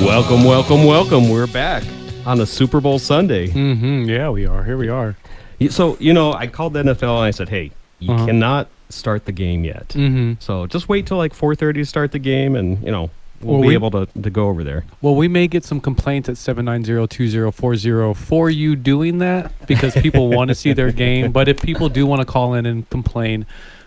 Welcome, welcome, welcome. We're back on a Super Bowl Sunday. Yeah, we are. Here we are. So, I called the NFL and I said, hey, you cannot start the game yet. So just wait till like 4:30 to start the game and, we'll be able to go over there. Well, we may get some complaints at 790-2040 for you doing that because people want to see their game. But if people do want to call in and complain,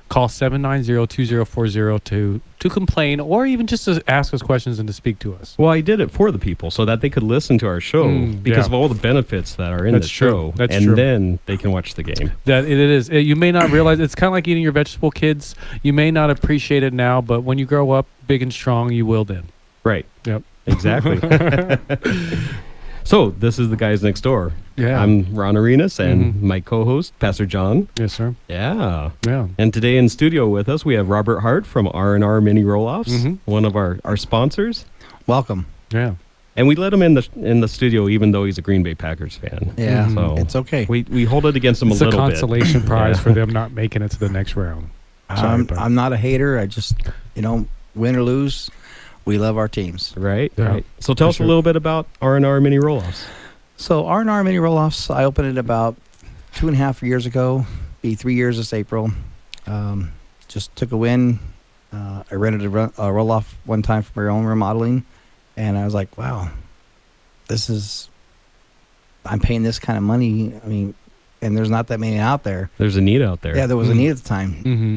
call 790-2040 to complain or even just to ask us questions and to speak to us. Well, I did it for the people so that they could listen to our show because of all the benefits that are in the show. That's true. Then they can watch the game. That it is. You may not realize it's kind of like eating your vegetable, kids. You may not appreciate it now, but when you grow up big and strong, you will then. Right. Yep. Exactly. So this is the Guys Next Door. Yeah. I'm Ron Arenas and my co-host, Pastor John. Yes, sir. Yeah. Yeah. And today in studio with us, we have Robert Hart from R&R Mini Roll-Offs, one of our sponsors. Welcome. Yeah. And we let him in the studio even though he's a Green Bay Packers fan. Yeah, So it's okay. We hold it against him It's a little bit. It's a consolation prize for them not making it to the next round. I'm not a hater. I just, win or lose, we love our teams. Right. Yeah. Right. So tell us a little bit about R&R Mini Roll-Offs. So R&R Mini Roll-Offs, I opened it about 2.5 years ago. Be 3 years this April. Just took a win. I rented a roll-off one time for my own remodeling, and I was like, wow, I'm paying this kind of money. I mean, and there's not that many out there. There's a need out there. Yeah, there was a need at the time. Mm-hmm.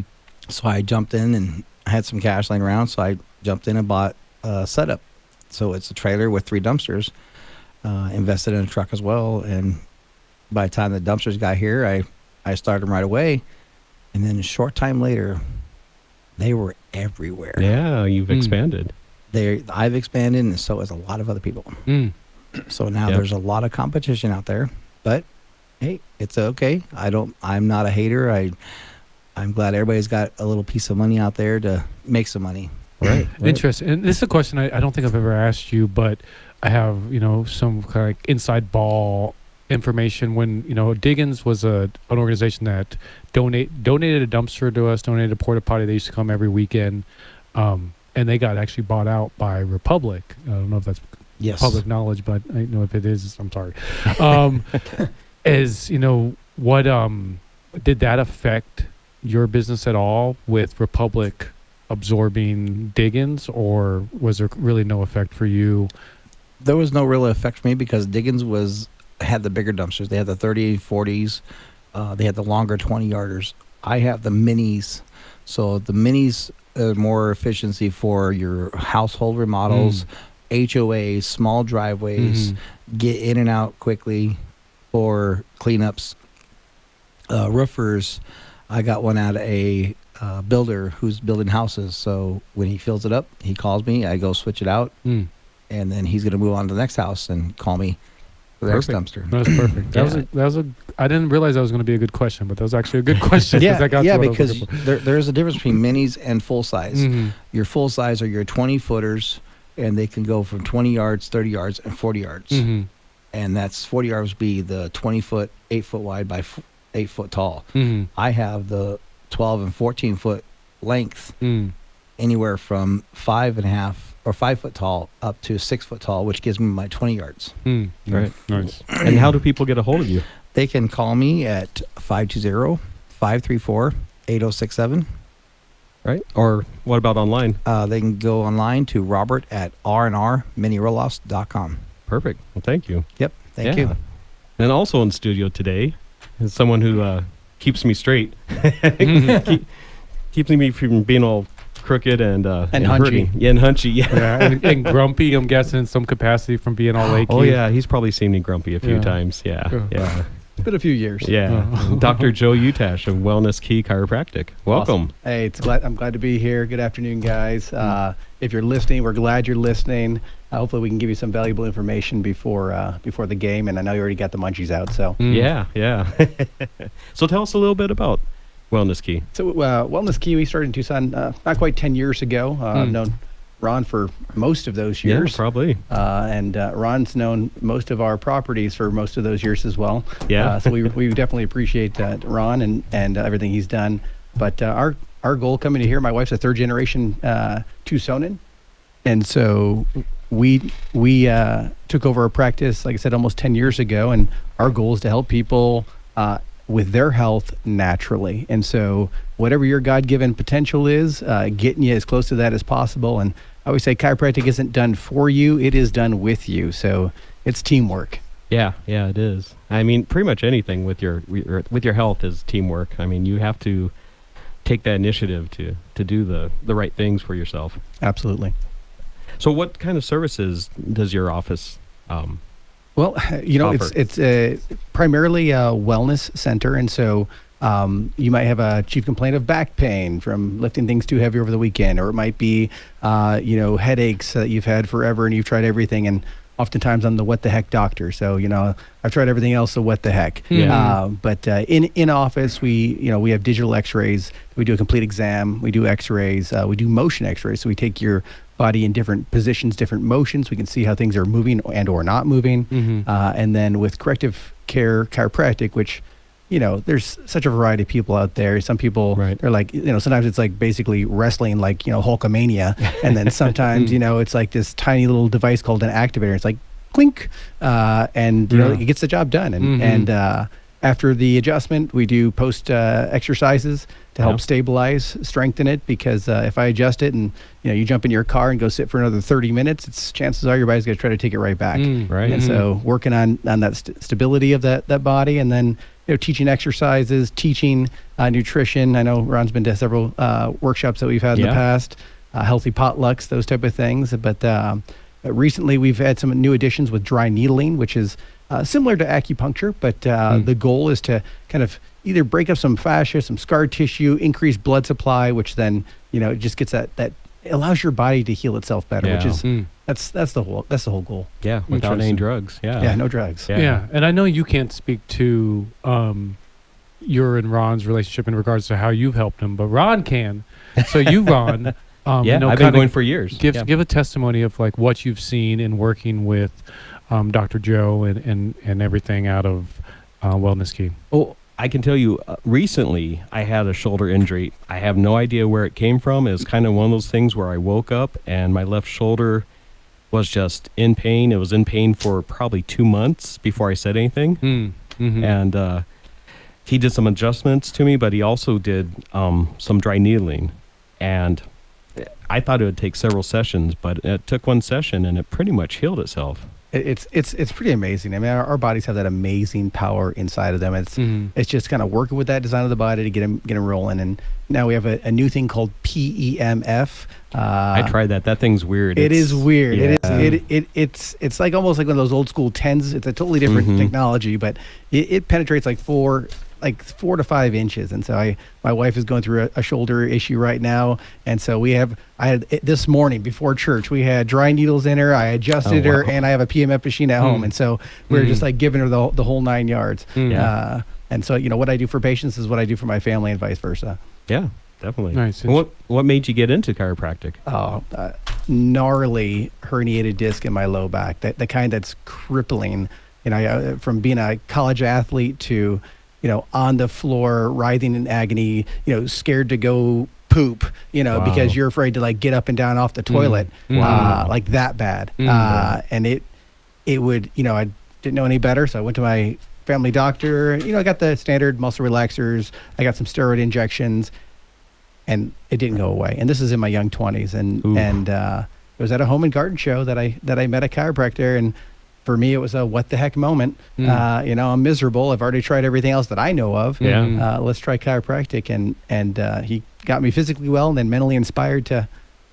So I jumped in and I had some cash laying around, so I jumped in and bought a setup. So it's a trailer with 3 dumpsters. Invested in a truck as well, and by the time the dumpsters got here, I started them right away, and then a short time later, they were everywhere. Yeah, you've expanded. I've expanded, and so has a lot of other people. So now there's a lot of competition out there, but hey, it's okay. I'm not a hater. I'm glad everybody's got a little piece of money out there to make some money. Right. Interesting. And this is a question I don't think I've ever asked you, but I have, some kind of like inside ball information when, Diggins was an organization that donated a dumpster to us, donated a porta potty. They used to come every weekend. And they got actually bought out by Republic. I don't know if that's public knowledge, but I know if it is, I'm sorry. What did that affect your business at all with Republic absorbing Diggins, or was there really no effect for you? There was no real effect for me because Diggins had the bigger dumpsters. They had the 30, 40s. They had the longer 20-yarders. I have the minis. So the minis are more efficiency for your household remodels, HOAs, small driveways, get in and out quickly for cleanups. Roofers, I got one out of a builder who's building houses. So when he fills it up, he calls me. I go switch it out. And then he's going to move on to the next house and call me for the next dumpster. That was perfect. That was a. I didn't realize that was going to be a good question, but that was actually a good question. Because there's a difference between minis and full size. Your full size are your 20-footers, and they can go from 20 yards, 30 yards, and 40 yards. And that's 40 yards would be the 20-foot, 8-foot wide by 8-foot tall. I have the 12 and 14-foot length, anywhere from 5.5 or 5 foot tall up to 6 foot tall, which gives me my 20 yards. Right. Nice. And how do people get a hold of you? They can call me at 520-534-8067. Right. Or what about online? They can go online to Robert at rnrminirolloffs.com. Perfect. Well, thank you. Yep. Thank you. And also in studio today is someone who keeps me straight. Keeps me from being all crooked and hunchy. Hurting. Yeah, and hunchy. Yeah. And grumpy, I'm guessing, in some capacity from being all achy. Oh, yeah. He's probably seen me grumpy a few times. Yeah. It's been a few years. Yeah. Dr. Joe Utash of Wellness Key Chiropractic. Welcome. Awesome. Hey, I'm glad to be here. Good afternoon, guys. If you're listening, we're glad you're listening. Hopefully we can give you some valuable information before the game, and I know you already got the munchies out. So Yeah. So tell us a little bit about Wellness Key. So Wellness Key, we started in Tucson not quite 10 years ago. I've known Ron for most of those years. Yeah, probably. And Ron's known most of our properties for most of those years as well. Yeah. So we definitely appreciate Ron and everything he's done. But our goal coming to here, my wife's a third generation Tucsonan. And so we took over a practice, like I said, almost 10 years ago, and our goal is to help people with their health naturally. And so whatever your God-given potential is, getting you as close to that as possible. And I always say chiropractic isn't done for you, it is done with you. So it's teamwork. Yeah, it is. I mean, pretty much anything with your health is teamwork. I mean, you have to take that initiative to do the right things for yourself. Absolutely. So what kind of services does your office Well, offer? it's primarily a wellness center, and so you might have a chief complaint of back pain from lifting things too heavy over the weekend, or it might be headaches that you've had forever and you've tried everything, and oftentimes I'm the what the heck doctor. So I've tried everything else, so what the heck. But in office we have digital X-rays. We do a complete exam. We do X-rays. We do motion X-rays. So we take your body in different positions, different motions. We can see how things are moving and or not moving. And then with corrective care chiropractic, which there's such a variety of people out there. Some people they're like, sometimes it's like basically wrestling, like Hulkamania, and then sometimes it's like this tiny little device called an activator. It's like clink, and it gets the job done. And after the adjustment, we do post exercises to help stabilize, strengthen it. Because if I adjust it and you jump in your car and go sit for another 30 minutes, chances are your body's going to try to take it right back. And so working on that stability of that body, and then teaching exercises, teaching nutrition. I know Ron's been to several workshops that we've had in the past, healthy potlucks, those type of things. But recently we've had some new additions with dry needling, which is similar to acupuncture, but the goal is to kind of either break up some fascia, some scar tissue, increase blood supply, which then it just gets that it allows your body to heal itself better, which is that's the whole goal. Yeah, without any drugs. Yeah, no drugs. Yeah, and I know you can't speak to your and Ron's relationship in regards to how you've helped him, but Ron can. So you, Ron, I've been going for years. Give a testimony of like what you've seen in working with Dr. Joe and everything out of Wellness Key. Oh, I can tell you, recently I had a shoulder injury. I have no idea where it came from. It was kind of one of those things where I woke up and my left shoulder was just in pain. It was in pain for probably 2 months before I said anything. And he did some adjustments to me, but he also did some dry needling. And I thought it would take several sessions, but it took one session and it pretty much healed itself. It's pretty amazing. I mean, our bodies have that amazing power inside of them. It's just kind of working with that design of the body to get them rolling. And now we have a new thing called PEMF. I tried that. That thing's weird. It is weird. Yeah. It's like almost like one of those old school TENS. It's a totally different technology, but it penetrates like 4 to 5 inches. And so my wife is going through a shoulder issue right now. And so I had this morning before church, we had dry needles in her. I adjusted her, and I have a PMF machine at home. And so we're just like giving her the whole 9 yards. And so, what I do for patients is what I do for my family and vice versa. Yeah, definitely. Nice. What made you get into chiropractic? Gnarly herniated disc in my low back, the kind that's crippling. From being a college athlete to on the floor, writhing in agony, scared to go poop, because you're afraid to like get up and down off the toilet, like that bad. And it would, I didn't know any better. So I went to my family doctor, I got the standard muscle relaxers. I got some steroid injections, and it didn't go away. And this is in my young 20s. And it was at a home and garden show that I met a chiropractor, and for me, it was a what the heck moment. I'm miserable. I've already tried everything else that I know of. Let's try chiropractic. And he got me physically well and then mentally inspired to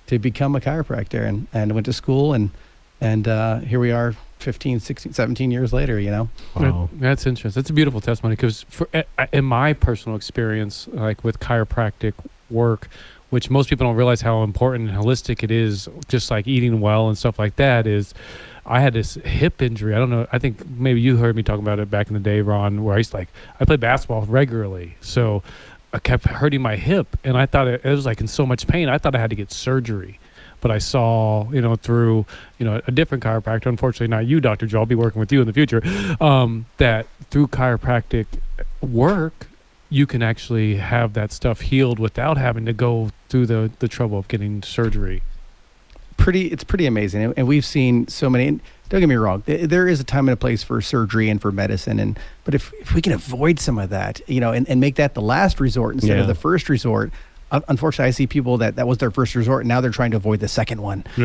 become a chiropractor, and went to school. And here we are 15, 16, 17 years later, Wow. That's interesting. That's a beautiful testimony, because in my personal experience, like with chiropractic work, which most people don't realize how important and holistic it is, just like eating well and stuff like that, is I had this hip injury. I don't know. I think maybe you heard me talking about it back in the day, Ron, where I played basketball regularly. So I kept hurting my hip, and I thought it was like in so much pain. I thought I had to get surgery. But I saw, through, a different chiropractor, unfortunately not you, Dr. Joe, I'll be working with you in the future, that through chiropractic work, you can actually have that stuff healed without having to go through the trouble of getting surgery. pretty amazing, and we've seen so many. And don't get me wrong, there is a time and a place for surgery and for medicine, but if we can avoid some of that, and make that the last resort instead of the first resort. Unfortunately, I see people that was their first resort, and now they're trying to avoid the second one. For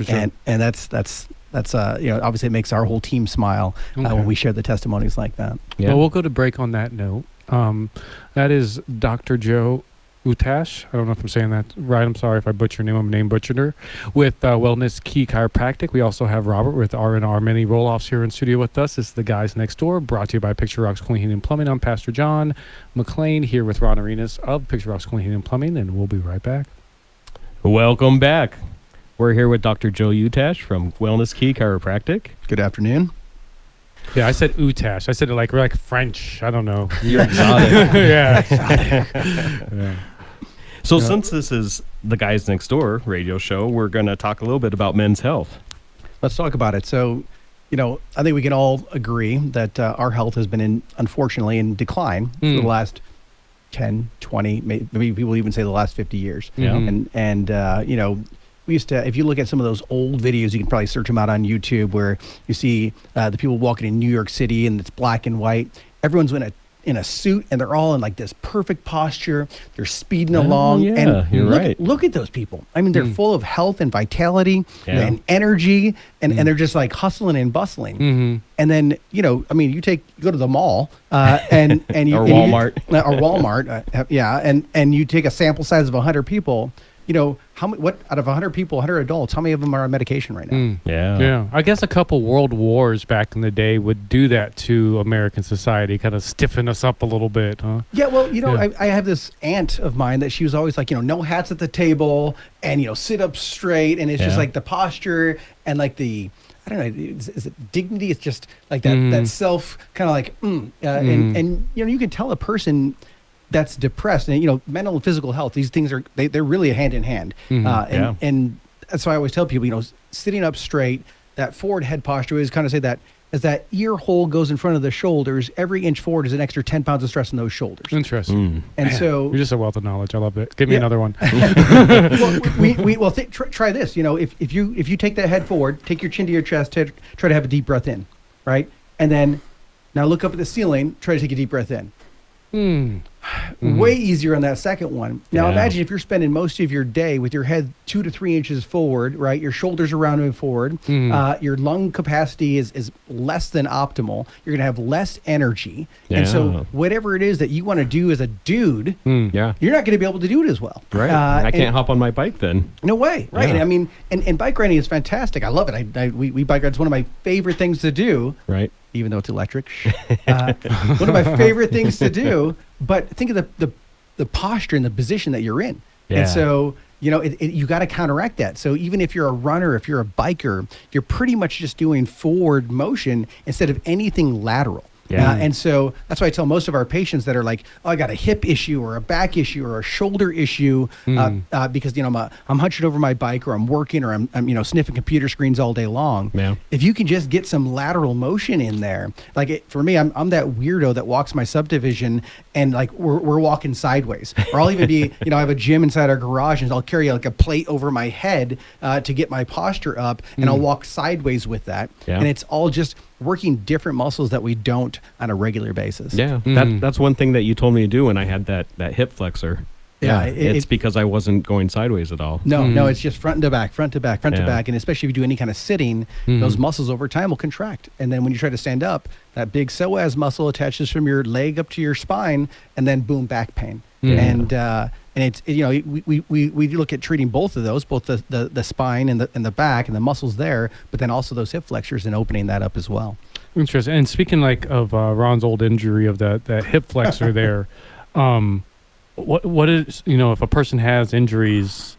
sure. And that's obviously it makes our whole team smile when we share the testimonies like that. Yeah. Well, we'll go to break on that note. That is Dr. Joe Utash. I don't know if I'm saying that right. I'm sorry if I butcher your name. I'm name butchered with Wellness Key Chiropractic. We also have Robert with R&R Many Roll-Offs here in studio with us. This is The Guys Next Door, brought to you by Picture Rocks Cooling, Heating, and Plumbing. I'm Pastor John McLean here with Ron Arenas of Picture Rocks Cooling, Heating, and Plumbing, and we'll be right back. Welcome back. We're here with Dr. Joe Utash from Wellness Key Chiropractic. Good afternoon. Yeah, I said Utash. I said it like French. I don't know. You're exotic. Yeah. So since this is the Guys Next Door radio show, we're going to talk a little bit about men's health. Let's talk about it. So, I think we can all agree that our health has been, unfortunately, in decline for the last 10, 20, maybe people even say the last 50 years. Yeah. And we used to, if you look at some of those old videos, you can probably search them out on YouTube, where you see the people walking in New York City and it's black and white. Everyone's in a suit, and they're all in like this perfect posture. They're speeding along. Yeah, and you're right. Look at those people. I mean, they're full of health and vitality and energy, and they're just like hustling and bustling. Mm-hmm. And then, you go to the mall and you Or Walmart. or Walmart, and you take a sample size of 100 people. What out of 100 people, 100 adults, how many of them are on medication right now? Yeah. I guess a couple world wars back in the day would do that to American society, kind of stiffen us up a little bit, huh? Yeah, well, I have this aunt of mine that she was always like, no hats at the table, and, sit up straight. And it's just like the posture and like I don't know, is it dignity? It's just like that self kind of like, and you can tell a person that's depressed, and mental and physical health, these things they're really hand in hand. And that's why I always tell people, sitting up straight, that forward head posture is kind of say that as that ear hole goes in front of the shoulders, every inch forward is an extra 10 pounds of stress in those shoulders. Interesting. And so you're just a wealth of knowledge. I love it. Give me another one. Try this. If you take that head forward, take your chin to your chest, try to have a deep breath in, right? And then now look up at the ceiling, try to take a deep breath in. Way easier on that second one. Now imagine if you're spending most of your day with your head 2 to 3 inches forward, right? Your shoulders are rounded forward. Your lung capacity is less than optimal. You're going to have less energy. And so whatever it is that you want to do as a dude, you're not going to be able to do it as well. Right. I can't hop on my bike then. No way. Right. Yeah. And I mean, and bike riding is fantastic. I love it. We bike ride. It's one of my favorite things to do. Right. Even though it's electric. One of my favorite things to do. But think of the posture and the position that you're in. Yeah. And so, you got to counteract that. So even if you're a runner, if you're a biker, you're pretty much just doing forward motion instead of anything lateral. Yeah. And so that's why I tell most of our patients that are like, oh, I got a hip issue or a back issue or a shoulder issue because, I'm hunching over my bike, or I'm working, or I'm sniffing computer screens all day long. Yeah. If you can just get some lateral motion in there, for me, I'm that weirdo that walks my subdivision and like we're walking sideways. Or I'll even be, I have a gym inside our garage, and I'll carry like a plate over my head to get my posture up, and I'll walk sideways with that. Yeah. And it's all just working different muscles that we don't on a regular basis. Yeah, that's one thing that you told me to do when I had that hip flexor. Yeah, it's because I wasn't going sideways at all. No, it's just front to back, front to back, front to back. And especially if you do any kind of sitting, those muscles over time will contract. And then when you try to stand up, that big psoas muscle attaches from your leg up to your spine, and then boom, back pain. And it's we look at treating both of those, both the spine and the back and the muscles there, but then also those hip flexors and opening that up as well. Interesting. And speaking of Ron's old injury of that hip flexor there, what is, if a person has injuries,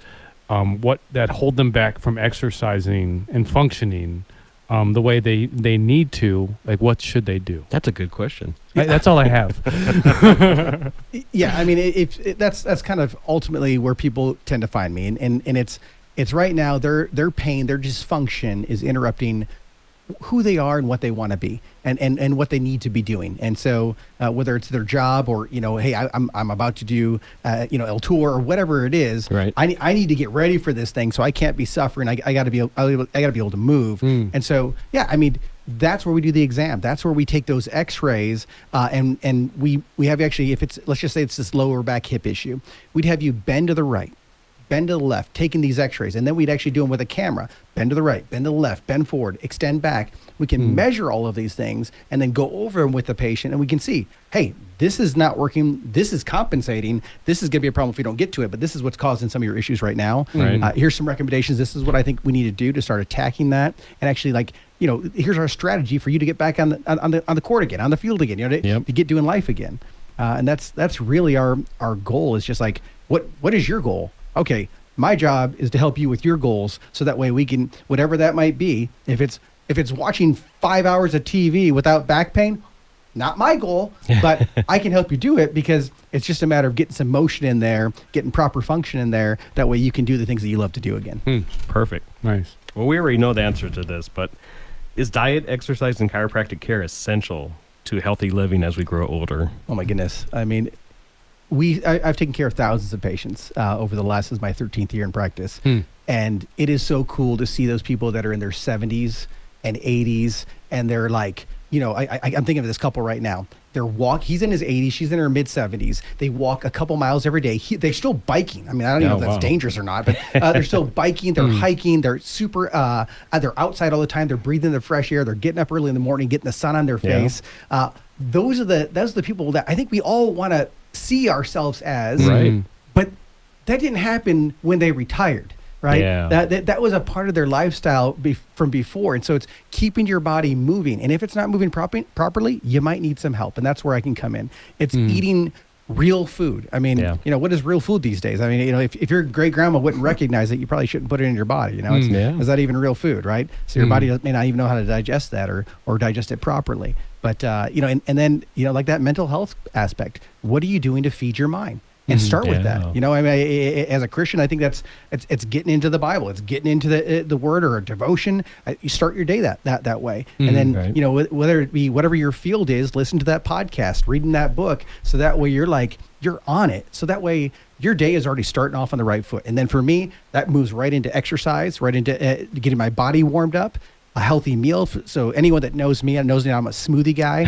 what that hold them back from exercising and functioning the way they need to, like what should they do? That's a good question. That's all I have. Yeah, I mean, that's kind of ultimately where people tend to find me, and it's right now their pain, their dysfunction is interrupting who they are and what they want to be and what they need to be doing. And so whether it's their job or, hey, I'm about to do, El Tour or whatever it is, Right. I need to get ready for this thing. So I can't be suffering. I got to be able to move. And so, yeah, I mean, that's where we do the exam. That's where we take those x-rays and we have actually, if it's, let's just say it's this lower back hip issue, we'd have you bend to the right, bend to the left, taking these x-rays. And then we'd actually do them with a camera. Bend to the right, bend to the left, bend forward, extend back. We can measure all of these things and then go over them with the patient. And we can see, hey, this is not working. This is compensating. This is going to be a problem if we don't get to it. But this is what's causing some of your issues right now. Right. Here's some recommendations. This is what I think we need to do to start attacking that. And actually, here's our strategy for you to get back on the court again, on the field again, to get doing life again. And that's really our goal. Is just like, what is your goal? Okay, my job is to help you with your goals, so that way we can, whatever that might be, if it's watching 5 hours of TV without back pain, not my goal, but I can help you do it, because it's just a matter of getting some motion in there, getting proper function in there. That way you can do the things that you love to do again. Perfect. Nice. Well, we already know the answer to this, but is diet, exercise, and chiropractic care essential to healthy living as we grow older? Oh my goodness. I mean, I've taken care of thousands of patients over the last, this is my 13th year in practice. And it is so cool to see those people that are in their 70s and 80s. And they're like, I'm thinking of this couple right now. He's in his 80s, she's in her mid 70s. They walk a couple miles every day. They're still biking. I mean, I don't even know if that's dangerous or not, but they're still biking, they're hiking, they're super, they're outside all the time. They're breathing the fresh air. They're getting up early in the morning, getting the sun on their face. Those are the people that I think we all want to see ourselves as, Right. But that didn't happen when they retired, right? Yeah. That was a part of their lifestyle from before. And so it's keeping your body moving. And if it's not moving properly, you might need some help. And that's where I can come in. It's eating real food. I mean, what is real food these days? I mean, if your great grandma wouldn't recognize it, you probably shouldn't put it in your body. Is that even real food, right? So your body may not even know how to digest that or digest it properly. But, and then, like that mental health aspect, what are you doing to feed your mind? And start with that. I mean, as a Christian, I think it's getting into the Bible. It's getting into the Word or a devotion. You start your day that way, and then whether it be whatever your field is, listen to that podcast, reading that book, so that way you're on it. So that way your day is already starting off on the right foot. And then for me, that moves right into exercise, right into getting my body warmed up. A healthy meal. So anyone that knows me knows I'm a smoothie guy.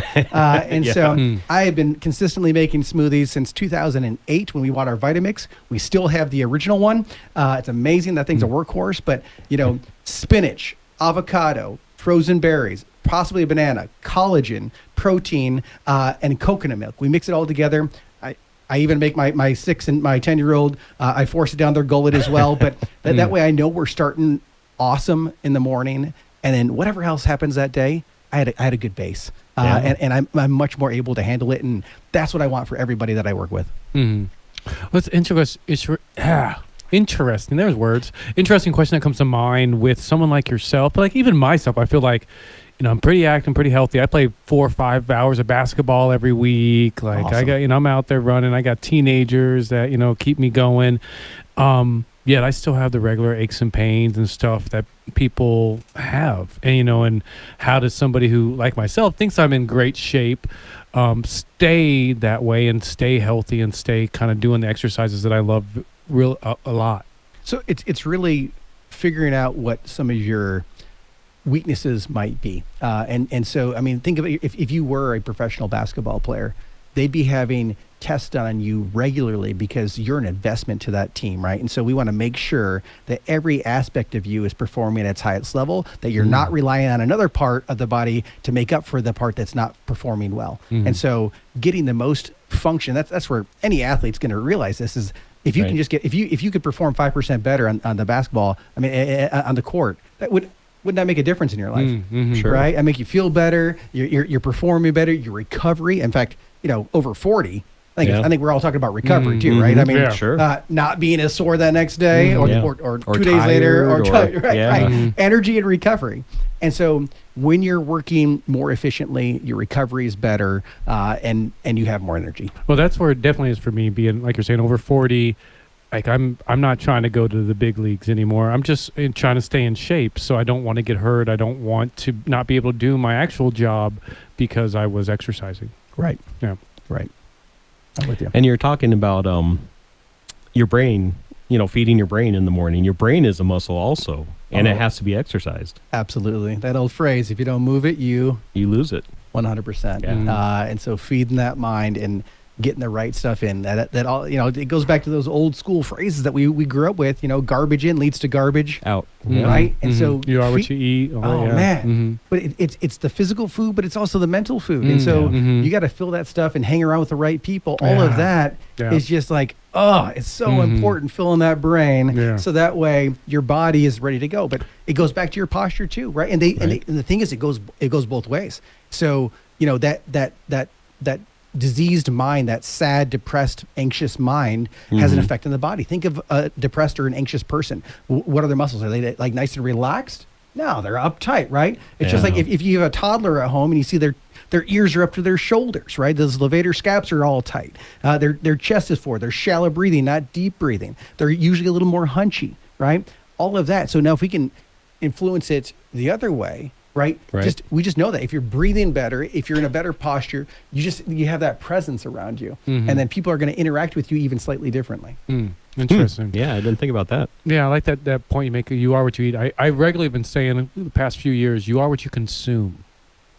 So I have been consistently making smoothies since 2008 when we bought our Vitamix. We still have the original one. It's amazing. That thing's a workhorse. But, spinach, avocado, frozen berries, possibly a banana, collagen, protein, and coconut milk. We mix it all together. I even make my 6 and my 10-year-old. I force it down their gullet as well. But that way I know we're starting awesome in the morning. And then whatever else happens that day, I had a good base, and I'm much more able to handle it, and that's what I want for everybody that I work with. Well, it's interesting. There's words. Interesting question that comes to mind with someone like yourself, but like even myself. I feel like, I'm pretty active, pretty healthy. I play 4 or 5 hours of basketball every week. Like awesome. I got, I'm out there running. I got teenagers that keep me going. Yet I still have the regular aches and pains and stuff that people have. And, and how does somebody who, like myself, thinks I'm in great shape, stay that way and stay healthy and stay kind of doing the exercises that I love a lot? So it's really figuring out what some of your weaknesses might be. And so, I mean, think of it, if you were a professional basketball player, they'd be having tests done on you regularly because you're an investment to that team, right? And so we want to make sure that every aspect of you is performing at its highest level, that you're not relying on another part of the body to make up for the part that's not performing well. And so getting the most function, that's where any athlete's going to realize this is, if you can just get, if you could perform 5% better on the basketball, I mean, on the court, wouldn't that make a difference in your life? Sure. Right? I make you feel better. You're performing better. Your recovery. In fact, over 40, I think we're all talking about recovery too, right? I mean, not being as sore that next day or 2 days later, right? Energy and recovery. And so when you're working more efficiently, your recovery is better, and you have more energy. Well, that's where it definitely is for me, being, like you're saying, over 40. like I'm not trying to go to the big leagues anymore. I'm just trying to stay in shape, so I don't want to get hurt. I don't want to not be able to do my actual job because I was exercising. Right. Yeah. Right. I'm with you. And you're talking about your brain, feeding your brain in the morning. Your brain is a muscle also, and it has to be exercised. Absolutely. That old phrase, if you don't move it, you lose it. 100%. Yeah. And so feeding that mind and getting the right stuff in, that all, it goes back to those old school phrases that we grew up with, garbage in leads to garbage Out. right? And so you are what you eat. Man. But it's the physical food, but it's also the mental food. And so you got to fill that stuff and hang around with the right people. All of that is just like, it's so important filling that brain so that way your body is ready to go. But it goes back to your posture too, right? And and the thing is, it goes both ways. So that diseased mind, that sad, depressed, anxious mind has an effect on the body. Think of a depressed or an anxious person. What are their muscles? Are they like nice and relaxed? No, they're uptight, right? It's just like if you have a toddler at home and you see their ears are up to their shoulders, right? Those levator scaps are all tight. Their chest is forward. They're shallow breathing, not deep breathing. They're usually a little more hunchy, right? All of that. So now if we can influence it the other way, right? We just know that if you're breathing better, if you're in a better posture, you have that presence around you, and then people are going to interact with you even slightly differently. Interesting. Yeah, I didn't think about that. Yeah, I like that point you make. You are what you eat. I regularly been saying the past few years, you are what you consume.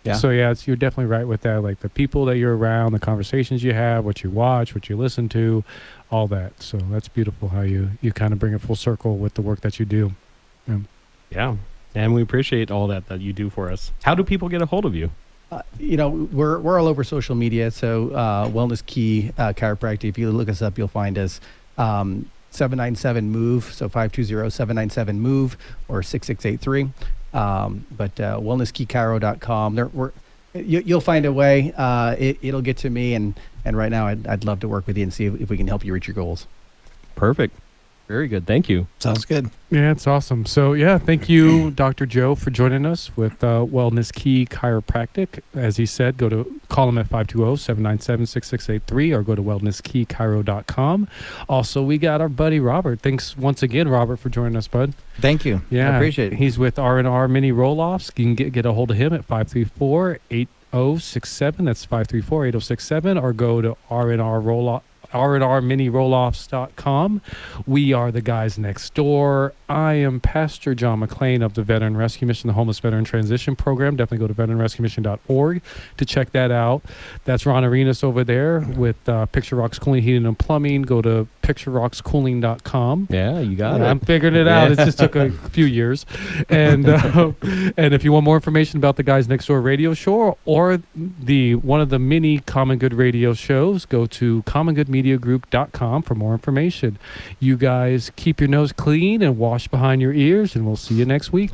Yeah. So you're definitely right with that. Like the people that you're around, the conversations you have, what you watch, what you listen to, all that. So that's beautiful how you kind of bring it full circle with the work that you do. Yeah. And we appreciate all that you do for us. How do people get a hold of you? We're all over social media. So Wellness Key Chiropractic. If you look us up, you'll find us. 797-MOVE. So 520-797-MOVE or 6683. But wellnesskeychiro.com. You'll find a way. It'll get to me. And right now, I'd love to work with you and see if we can help you reach your goals. Perfect. Very good. Thank you. Sounds good. Yeah, it's awesome. So, thank you, Dr. Joe, for joining us with Wellness Key Chiropractic. As he said, call him at 520-797-6683 or go to wellnesskeychiro.com. Also, we got our buddy Robert. Thanks once again, Robert, for joining us, bud. Thank you. Yeah, I appreciate it. He's with R&R Mini Roll-Offs. You can get a hold of him at 534-8067. That's 534-8067, or go to rnrminiroll-offs.com. We are the guys next door. I am Pastor John McClain of the Veteran Rescue Mission, the Homeless Veteran Transition Program. Definitely go to veteranrescuemission.org to check that out. That's Ron Arenas over there with Picture Rocks Cooling, Heating, and Plumbing. Go to picturerockscooling.com. Yeah, you got it. I'm figuring it out. It just took a few years. And if you want more information about the Guys Next Door radio show or one of the many Common Good radio shows, go to commongoodmediagroup.com for more information. You guys keep your nose clean and wash behind your ears, and we'll see you next week.